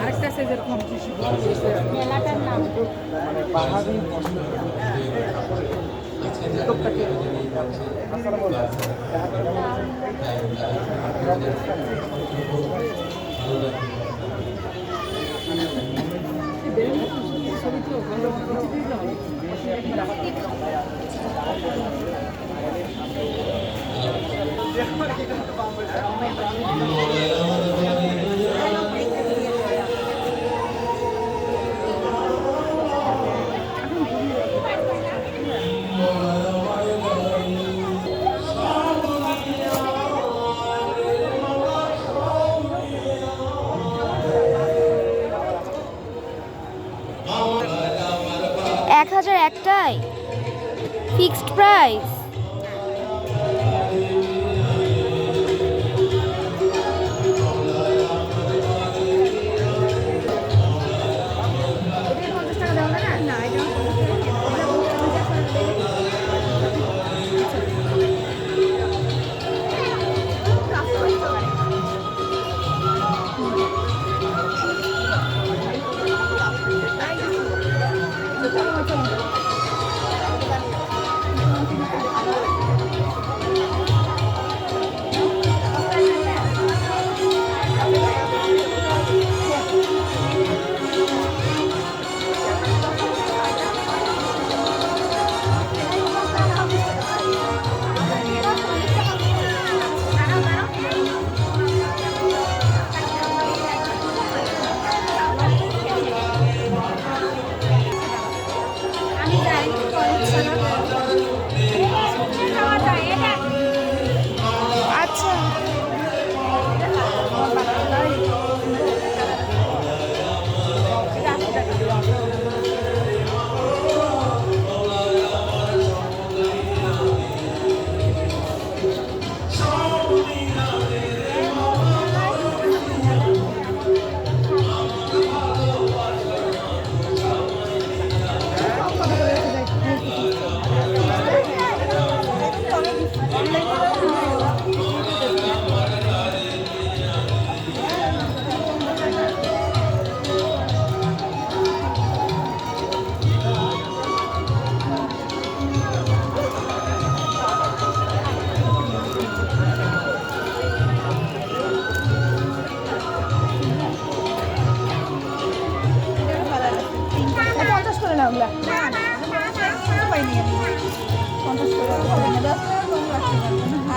আরেকটা সাইজের মেলাটার নাম পাহাড়ি একটাই ফিক্সড প্রাইস।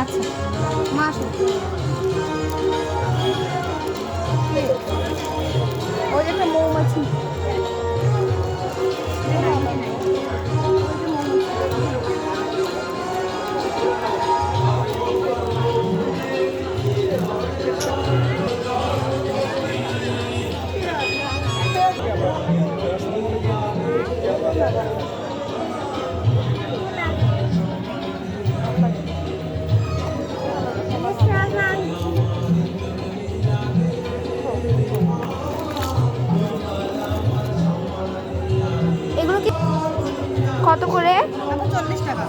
আচ্ছা মাছ ওই একটা মৌমাছি কত করে? 40 টাকা।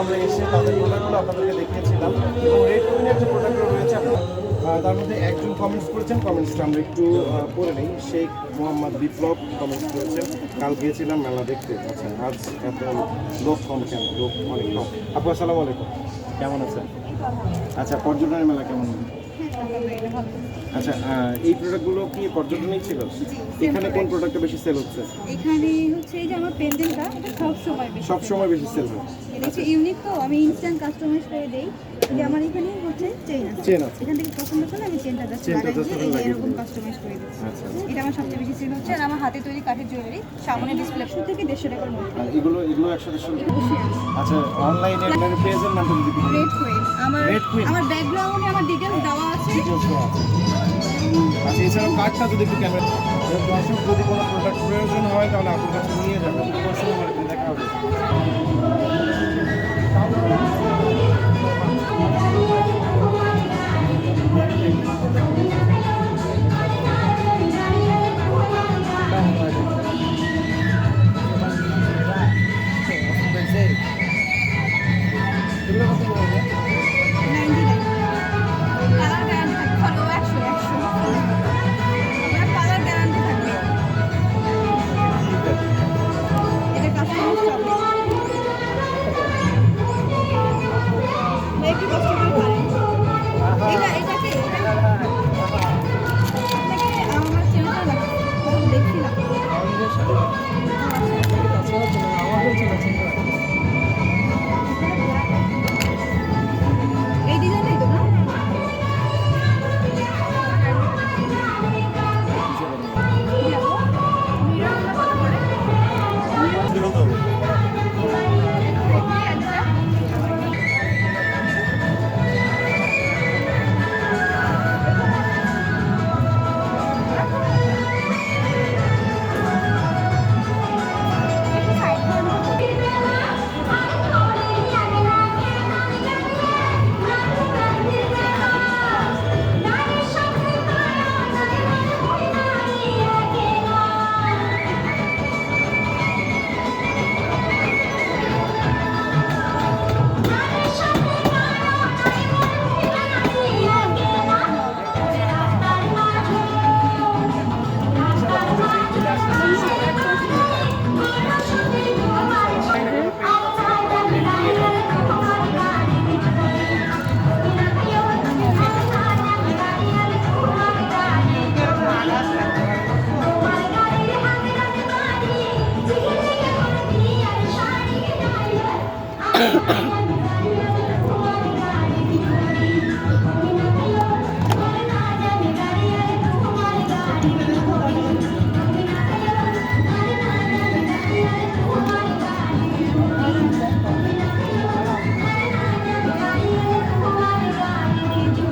আমরা এসে তাদের প্রোডাক্টগুলো আপনাদেরকে দেখিয়েছিলাম এবং রেড কুইনের যে প্রোডাক্টগুলো রয়েছে তার মধ্যে একজন কমেন্টস করেছেন, কমেন্টসটা আমরা একটু পড়ে নেই। শেখ মোহাম্মদ বিপ্লব কমেন্টস করেছেন, কাল গিয়েছিলাম মেলা দেখতে। আচ্ছা, আজ এত লোক কম কেন? লোক অনেক কম। আপু আসসালামু আলাইকুম, কেমন আছেন? আচ্ছা, পর্যটনের মেলা কেমন? আচ্ছা, এই প্রোডাক্টগুলো কি পর্যটনই ছিল? এখানে কোন প্রোডাক্টটা বেশি সেল হচ্ছে? এখানে হচ্ছে এই যে আমার পেন্ডেন্টটা, এটা সব সময় বেশি বেশি সেল হয়। এটা হচ্ছে ইউনিক, তো আমি ইনস্ট্যান্ট কাস্টমাইজ করে দেই। যে আমার এখানে হচ্ছে চেইন আছে, চেন আছে। এখান থেকে পছন্দ করলে আমি চেনটা জাস্ট চেনটা লাগাই just দিয়ে ওখানে এই যে লাগিয়ে এরকম দিবেন। কাস্টমাইজ করে দিচ্ছি। আচ্ছা আচ্ছা। এটা আমার সবচেয়ে বেশি সেল হচ্ছে। আর আমার হাতে তৈরি কাঠের জুয়েলারি সামনে ডিসপ্লে থেকে 150 টাকার মধ্যে। আর এগুলো 150 অবশ্যই আছে। আচ্ছা, অনলাইনে আপনার পেজের নামটা যদি একটু বলেন। রেড কুইন আমার Red Queen? আমার ব্যাকগ্রাউন্ডে আমার ডিটেইলস দেওয়া আছে। Details দেওয়া আছে। আচ্ছা, এছাড়াও কার্ডটা যদি একটু ক্যামেরা দর্শক যদি কোনো প্রোডাক্ট প্রয়োজন হয় তাহলে আপনার কাছে নিয়ে যাবেন। অবশ্যই আমার এখানে দেখা হবে। এগুলো কত করে হবে? 99 কালার গ্যারান্টি থাকবে। ফলো 100 আপনার কালার গ্যারান্টি থাকবে। এটা কাস্টমাইজ হবে। একটু কষ্ট করে পারেন। এটাকে আপনাকে আমার চেনাটা লাগবে। দেখছি না। এই ডিজাইনটাই তো না?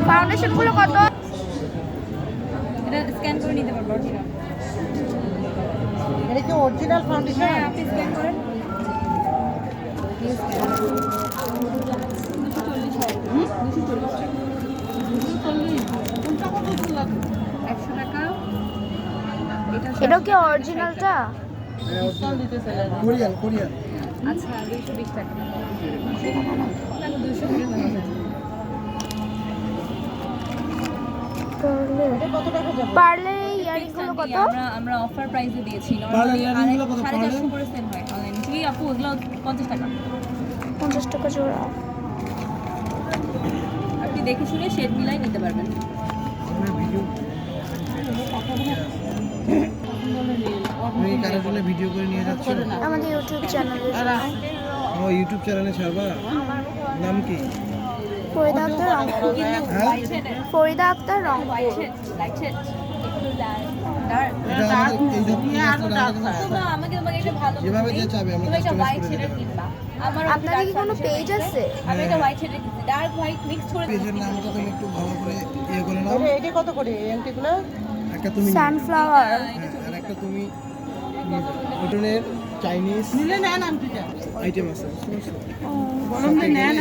ফাউন্ডেশনগুলো কত? এটা স্ক্যান করে নিতে পারবো অরিজিনাল। এটা কি অরিজিনাল ফাউন্ডেশন? হ্যাঁ, আপনি স্ক্যান করেন। 100 টাকা। এটাও কি অরিজিনালটা? কোরিয়ান আচ্ছা 220 টাকা। 200 করে দেওয়া যাবে। কত টাকা যাবে? পার্লের এই ইয়ারিংগুলো কত? আমরা অফার প্রাইসে দিয়েছি। নরমালি 450 করে সেল হয় অনলাইনে। ঠিক আপু ওগুলো 50 টাকা। 50 টাকা জোড়া। আপনি দেখে শুনে শেড মিলাই নিতে পারবেন। তুমি কারোর জন্য ভিডিও করে নিয়ে যাচ্ছ? আমাদের ইউটিউব চ্যানেলে ও ইউটিউব চ্যানেলে ছাড়বা? নাম কি? ফরিদা আক্তার রংপুর। হ্যাঁ, Farida Akhtar Rangpur. Light shade dark. এটা আমাদের এই যে তুমি আসলে আমাদের না আমাকে তোমাকে একটা ভালো যেভাবে যে চাবে আমরা তুমি একটা কাস্টমাইজ হোয়াইট করে শেডের দিতে কিনবা। আমার আপনাদের কি কোনো পেজ আছে? আমি একটা হোয়াইট শেডের কিনছি। ডার্ক হোয়াইট মিক্স করে পেজের নামটা তুমি একটু ভালো করে ইয়ে করে নাও। এটা কত করে এমটিগুলো? একটা তুমি সানফ্লাওয়ার। আর একটা তুমি কটনের চাইনিজ নিলে নেন আন্টিটা। আইটেম আছে বুঝতে পারছো? বলুন যে নেন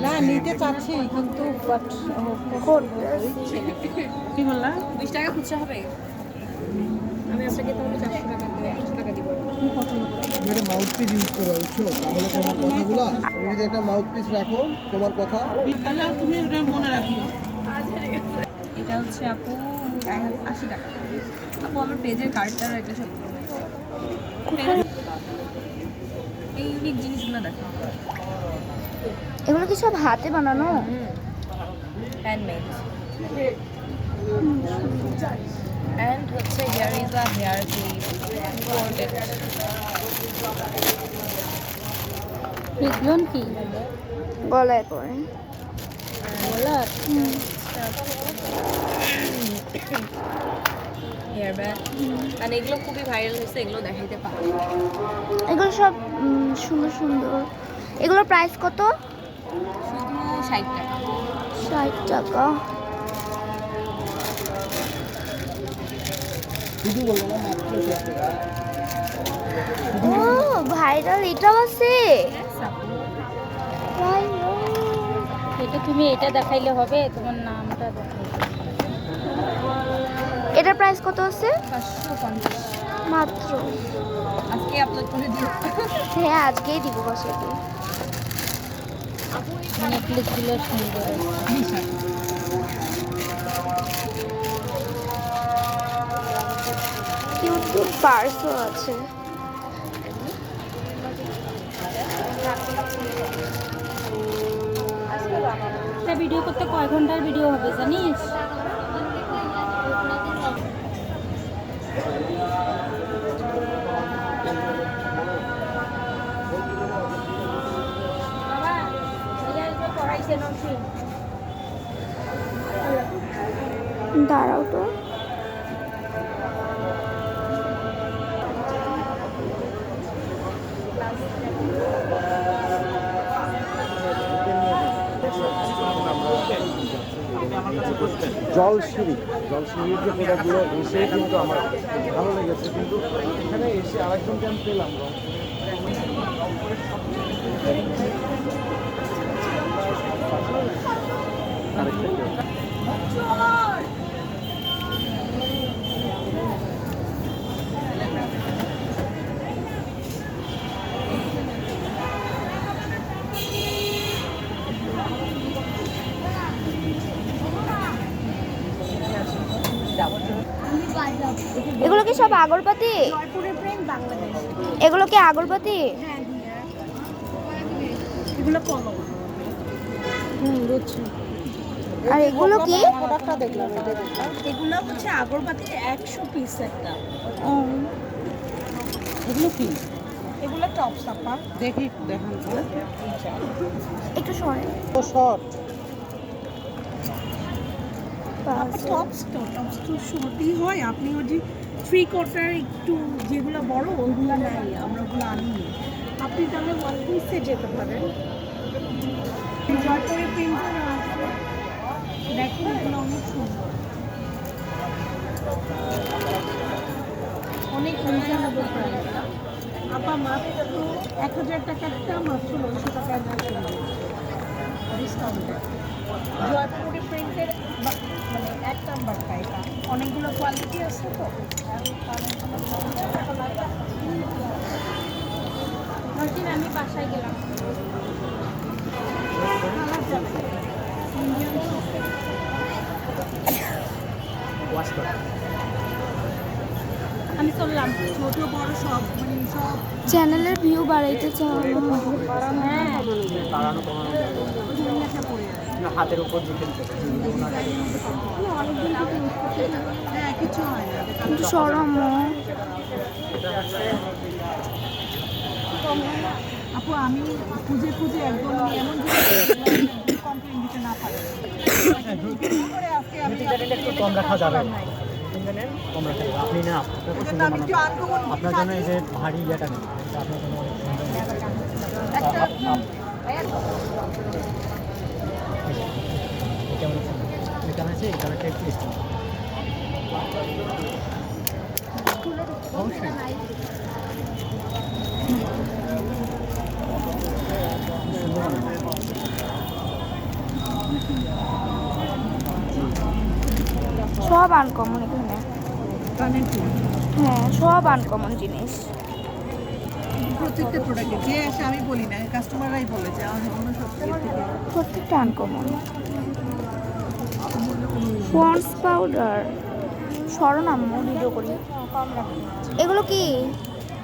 না নিতে চাচ্ছি কিন্তু কি বললা? 20 টাকা খুচরা হবে। আমি আপনাকে তাহলে 400 টাকা দিয়ে 100 টাকা দিব। তুমি একটা মাউথ পিস ইউজ করো বুঝছো? তাহলে তোমার কথাগুলো তুমি যদি একটা মাউথ পিস রাখো তোমার কথা তাহলে তুমি ওটা মনে রাখিও। এটা হচ্ছে আপু 80 টাকা। আপু আমার পেজের কার্ডটার একটা সব এই ইউনিক জিনিসগুলো দেখো। এগুলো কি সব হাতে বানানো? হ্যান্ডমেড। And হচ্ছে here is a hair clip imported. গলায় পরে কালার হেয়ার ব্যান্ড, কারণ এগুলো খুবই ভাইরাল হয়েছে, এগুলো দেখাইতে পারো। এগুলো সব সুন্দর সুন্দর। এগুলোর প্রাইস কত? শুধু 60 টাকা। 60 টাকা। শুধু বলবো না, মাত্র 60 টাকা। ও ভাইরাল এটাও আছে। এটা তুমি এটা দেখাইলে হবে, তোমার নামটা দেখাইলে। এটার প্রাইস কত আছে? 550 মাত্র। আজকে আপলোড করে দিও। হ্যাঁ আজকেই দিব বসে দিই। নেকলেসগুলো সুন্দর। কিউট কিউট পার্সও আছে। এটা ভিডিও করতে কয় ঘন্টার ভিডিও হবে জানিস? দাঁড়াও তো। জলসিঁড়ির যে প্রোডাক্টগুলো এসে কিন্তু আমার ভালো লেগেছে, কিন্তু এখানে এসে আরেকজনকে আমি পেলাম এগুলো কি সব আগরবাতি? এগুলো কি আগরবাতি? এগুলো কম। বুঝছি। আর এগুলো কি? প্রোডাক্টটা দেখলাম, এটা দেখলাম। এগুলো হচ্ছে আগরবাতির 100 পিস একটা। এগুলো কি? এগুলো টপস আপা। দেখি দেখান তো। একটু সরে। ও শর্ট। টপস তো শর্টই হয়। আপনি ওই যে 3/4 একটু যেগুলো বড় ওইগুলো নাই, আমরা ওগুলো আনি। আপনি তাহলে 1 পিসে যেতে পারেন। জয়পুরের প্রিন্টার আছে, দেখুন এগুলো অনেক সুন্দর, অনেক রিজনেবল প্রাইস। আপা মাত্র 1000 টাকাটা মাত্র 900 টাকায় ডিসকাউন্ট। জয়পুরের প্রিন্টের মানে 1 নাম্বারটা, এটা অনেকগুলো কোয়ালিটি আছে তো। আমি বাসায় গেলাম। আমি চললাম। ছোট বড় সব মানে সব চ্যানেলের ভিউ বাড়াইতে চাও? হ্যাঁ হাতের উপর দিকে হ্যাঁ কিছু হয় না। কিন্তু সরম। আপু আমি খুঁজে খুঁজে একদম এমন কমপ্লেন দিতে না পারি। একটু কম রাখা যাবে, কম রাখা যাবে। আপনি না আপনার জন্য এই যে ভারী ইয়েটা নেই, এটা আপনার জন্য অনেক সুন্দর। এটা আছে, এই কালারটা একটু এসছে অবশ্যই। সব আনকমন এখানে। হ্যাঁ সব আনকমন জিনিস। প্রত্যেকটা প্রোডাক্টে যে আসে আমি বলি না, কাস্টমাররাই বলে যে আমার অন্য সব থেকে প্রত্যেকটা আনকমন। পন্ডস পাউডার সরনাম ভিডিও করি। এগুলো কি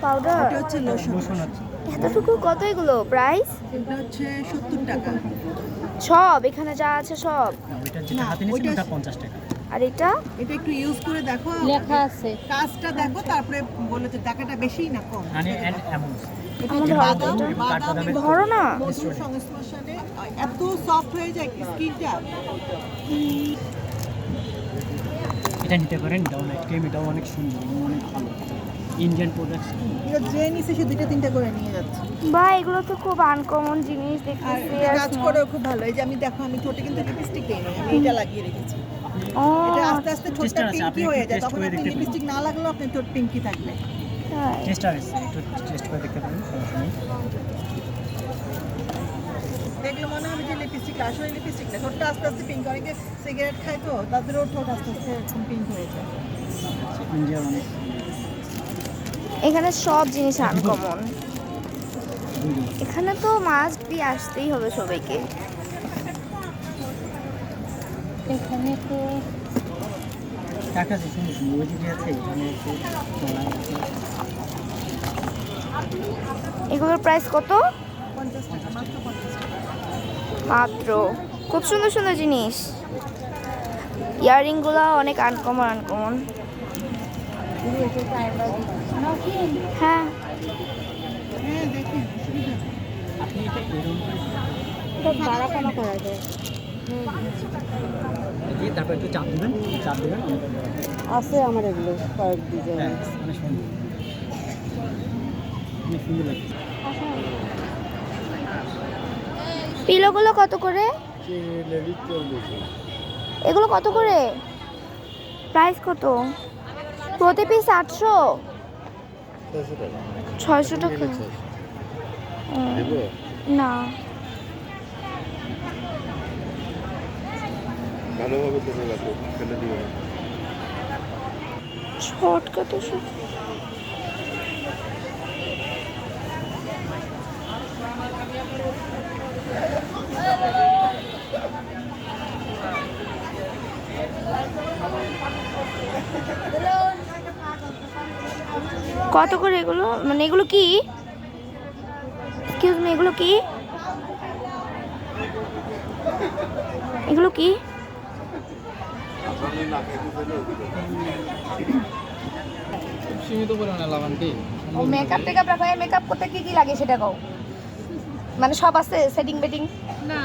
পাউডার? এটা হচ্ছে লোশন। এতটুকু কত এগুলো প্রাইস? এটা হচ্ছে 70 টাকা। সব এখানে যা আছে সব? ওইটা যেটা হাতে নিয়েছেন ওটা 50 টাকা। আর এটা? এটা একটু ইউজ করে দেখো, লেখা আছে। কাজটা দেখো, তারপরে বলে যে টাকাটা বেশি না কম। হানি এন্ড অ্যামোন্স আমাদের বাদাম কাঠবাদামের ধরো না মধুর সংস্পর্শনে এত সফট হয়ে যায় স্কিনটা। এটা নিতে পারেন, এটাও নাইট ক্রিম, এটাও অনেক সুন্দর, অনেক ভালো ইন্ডিয়ান প্রোডাক্টস। যে নিচে সে 2-3টা করে নিয়ে যাচ্ছে। বা এগুলো তো খুব আনকমন জিনিস আর দেখতেছি এটা আর কাজ করেও খুব ভালো। এই যে আমি দেখো আমি ঠোঁটে কিন্তু লিপস্টিক দেই না, আমি এটা লাগিয়ে রেখেছি। ও এটা আস্তে আস্তে ঠোঁটটা Tester আছে, আপনি পিঙ্কি হয়ে একটু যায়, test তখন করে আপনি দেখতে পারেন। লিপস্টিক না লাগলেও আপনার ঠোঁট পিঙ্কি থাকবে। তাই। টেস্ট আছে, একটু টেস্ট করে দেখতে পারেন, সমস্যা নেই। দেখলে মনে হবে যে লিপস্টিক, আসলে লিপস্টিক না, ঠোঁটটা আস্তে আস্তে পিঙ্ক। অনেকে সিগারেট খায় তো তাদেরও ঠোঁট আস্তে আস্তে এরকম পিঙ্ক হয়ে যায়। ইন্ডিয়ার অনেক এখানে সব জিনিস আনকমন। এখানে তো মাস্ট বি আসতেই হবে সবাইকে। এখানে তো টাকা আছে, সুন্দর সুন্দর ওই দিকে আছে, এখানে একটু ডলার আছে। এগুলোর প্রাইস কত? 50 টাকা, মাত্র 50 টাকা। মাত্র। খুব সুন্দর সুন্দর জিনিস। ইয়াররিংগুলো অনেক আনকমন আনকমন। হ্যাঁ হ্যাঁ দেখেন, আপনি এটা এরকম দিয়ে তারপর একটু চাপ দেবেন, চাপ দেবেন, আছে আমার এগুলো কয়েক ডিজাইন। হ্যাঁ, অনেক সুন্দর, অনেক সুন্দর লাগছে। পিলোগুলো কত করে? এগুলো কত করে? প্রাইস কত? প্রতি পিস 800? 600 টাকা? ও, না ভালোভাবে করে রাখো, ফেলে দিও না। ছটকা তো সব। কত করে এগুলো? মানে এগুলো কি? এক্সকিউজ মি, এগুলো কি? এগুলো কি? সীমিত পরিমাণে লাভান্তি। ও মেকআপ টেকআপ রাখো। মেকআপ করতে কি কি লাগে সেটা কও। মানে সব আছে, সেটিং বেটিং? না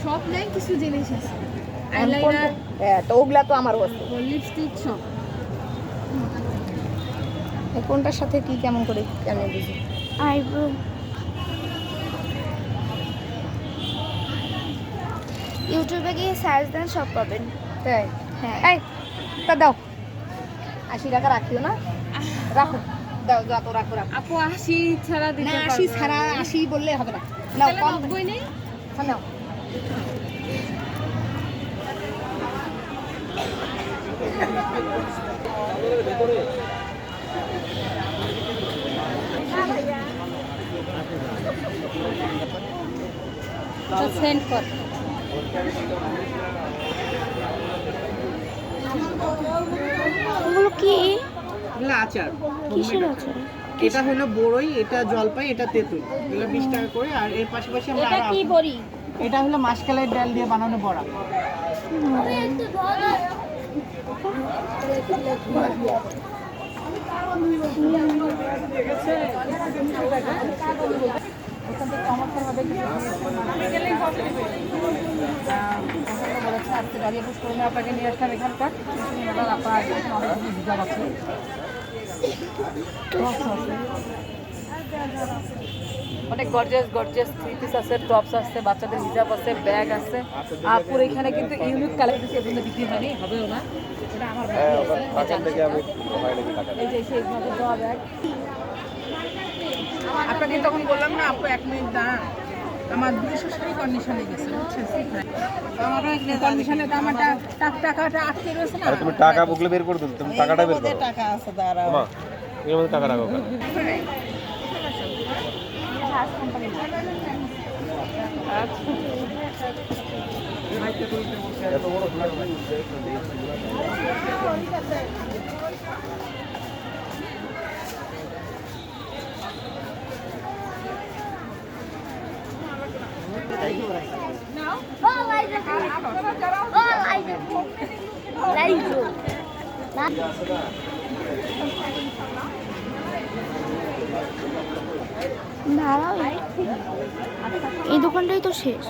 সব নাই, কিছু জিনিস আছে। হ্যাঁ, তো ওগুলা তো আমার বস্তু। লিপস্টিক সব। কোনটার সাথে কি কেমন করে কেমন বুঝি? আইব্রো। ইউটিউবে গিয়ে সার্চ দেন, সব পাবেন। তাই? হ্যাঁ। এই তা দাও, 80 টাকা রাখিও না, রাখো, দাও যত রাখো রাখো। আপু 80 ছাড়া না, দিতে 80 ছাড়া 80 বললে হবে না। নাও কম 90 নেই। হ্যাঁ, নাও। সেন্ড কর। এগুলো কি? এগুলো আচার। কিসের আছে? এটা হলো বড়ই, এটা জলপাই, এটা তেঁতুল। এগুলো 20 টাকা করে। আর এর পাশাপাশি আমরা এটা কি বড়ি? এটা হলো মাসকালের ডাল দিয়ে বানানো বড়া। আপনাকে নিয়ে আসলাম এখানকার অনেক গর্জিয়াস গর্জিয়াস 3 পিস আছে, টপস আছে, বাচ্চাদের হিজাব আছে, ব্যাগ আছে। আপুর এখানে কিন্তু ইউনিক কালেকশন এগুলো বিক্রি হয়নি, হবেও না। এটা আমার এই যে সেইভাবে দেওয়া ব্যাগ। আপনাকে তখন বললাম না আপু 1 মিনিট দাঁড়ান, আমার 200 শাড়ি কন্ডিশনে গেছে, বুঝছেন? আমার কন্ডিশনে তো আমার টাকাটা আটকে রয়েছে না। তুমি টাকা বুকলে বের করে দিন, তুমি টাকাটা বের করো। টাকা আছে, দাঁড়াও। মা, এর মধ্যে টাকা রাখো। এত বড় লাইট দাঁড়াও, এই দোকানটাই তো শেষ।